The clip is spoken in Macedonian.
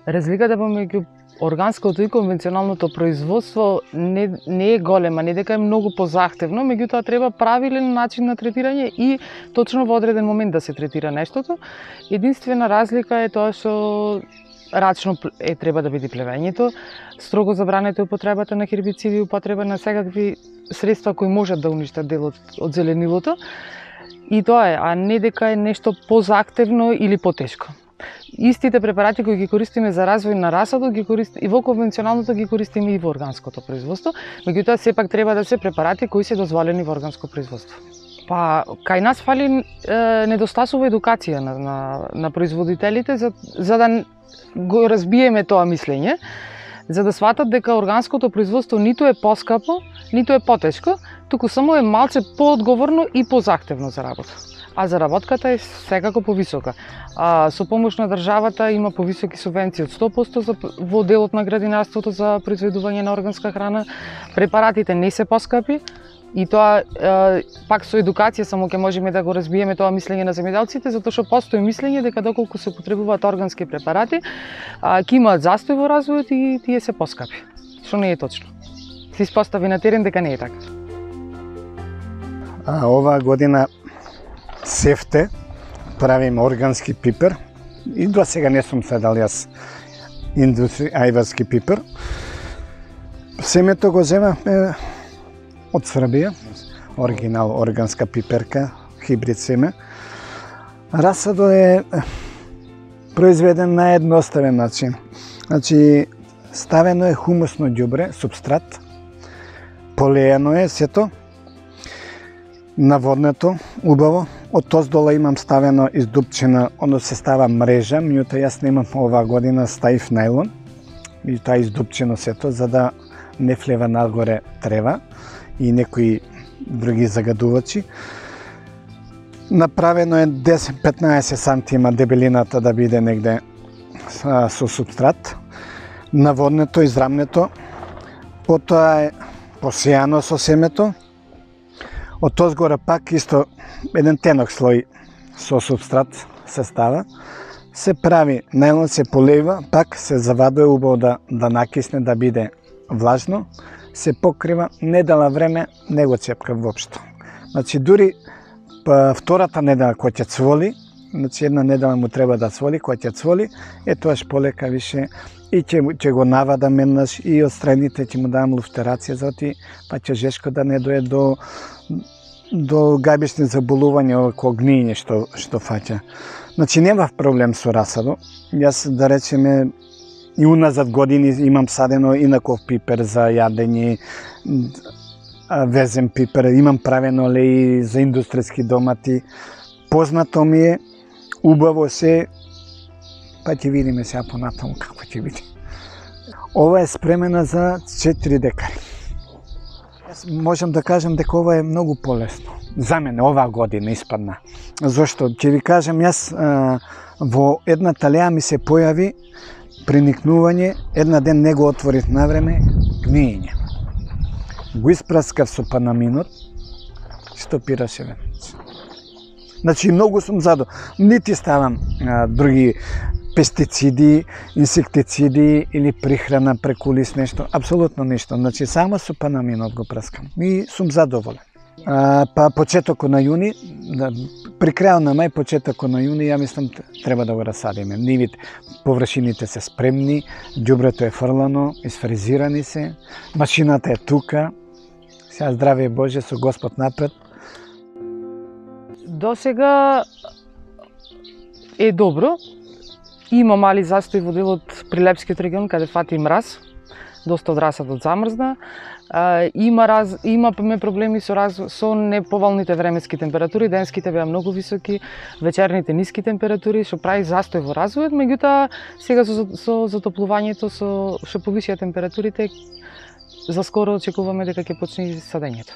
Разликата помеѓу органското и конвенционалното производство не е голема, не дека е многу позахтевно, меѓутоа треба правилен начин на третирање и точно во одреден момент да се третира нештото. Единствена разлика е тоа што рачно треба да биде плевењето, строго забрането е употребата на хербициди, употреба на секакви средства кои можат да уништат дел од зеленилото. И тоа е, а не дека е нешто позахтевно или потешко. Истите препарати кои ги користиме за развој на расадот, ги користиме и во конвенционалното, ги користиме и во органското производство, меѓутоа сепак треба да се препарати кои се дозволени во органско производство. Па, кај нас фали недостасува едукација на производителите за да го разбиеме тоа мислење, за да сватат дека органското производство ниту е поскапо, ниту е потешко, туку само е малце поодговорно и позахтевно за работа. А заработката е секако повисока. Со помош на државата има повисоки субвенции од 100% во делот на градинарството за произведување на органска храна. Препаратите не се поскапи и тоа пак со едукација само ќе можеме да го разбиеме тоа мислење на земјоделците, затоа што постои мислење дека доколку се потребуваат органски препарати, ќе имаат застој во развојот и тие се поскапи. Што не е точно. Се испостави на терен дека не е така. Оваа година сефте правим органски пипер и до сега не сум следал јас ајварски пипер. Семето го земавме од Србија, оригинал органска пиперка, хибрид семе. Расадот е произведен на едноставен начин. Значи, ставено е хумусно ѓубре, субстрат, полеено е сето, наводнето, убаво. Од тоздола имам ставено издупчена, оно се става мрежа, меѓутоа јас немам оваа година ставив најлон и тоа издупчено сето, за да не влева нагоре трева и некои други загадувачи. Направено е 10-15 сантима дебелината да биде негде со субстрат. Наводнето, израмнето, потоа е посејано со семето. Од тозгора пак исто еден тенок слој со субстрат се става. Се прави, најлон се полева, пак се завадува убаво да накисне, да биде влажно. Се покрива, недела време не го цепка воопшто. Значи дури втората недела која ќе цволи, значи една недела му треба да цволи, која ќе цволи, тоаш полека више и ќе го навадам еднаш и од страните ќе му давам луфтерација, зати па ќе жешко да не дое до гајбични заболувања како гниење што фаќа. Значи немав проблем со расадот. Јас да речеме и уназад години имам садено инаков пипер за јадење, везен пипер, имам правено леи за индустријски домати. Познато ми е, убаво се, па ќе видиме сега понатаму како ќе биде. Ова е спремена за 4 декари. Јас можам да кажам дека ова е многу полесно. За мене оваа година испадна. Зошто? Ќе ви кажам, јас во една талеја ми се појави преникнување, една ден не го отворив навреме, гниење. Го испраскав со панаминот, стопираше веднаш. Значи, многу сум задоволен. Нити ставам други пестициди, инсектициди или прихрана, прекулис, нешто. Апсолутно ништо. Значи, само со панаминот го праскам. И сум задоволен. Па почетокот на јуни, при крајот на мај, почетокот на јуни, ја мислам треба да го расадиме. Нивите, површините се спремни, ѓубрето е фрлано, изфрезирани се, машината е тука. Сега здраве Боже, со Господ напред. До сега е добро. Има мали застои во делот Прилепскиот регион, каде фати мраз. Доста од расадот замрзна. Имаме проблеми со неповолните временски температури, денските беа многу високи, вечерните ниски температури, што прави застој во развојот, меѓутоа сега со затоплувањето, што повишија температурите, за скоро очекуваме дека ќе почне садењето.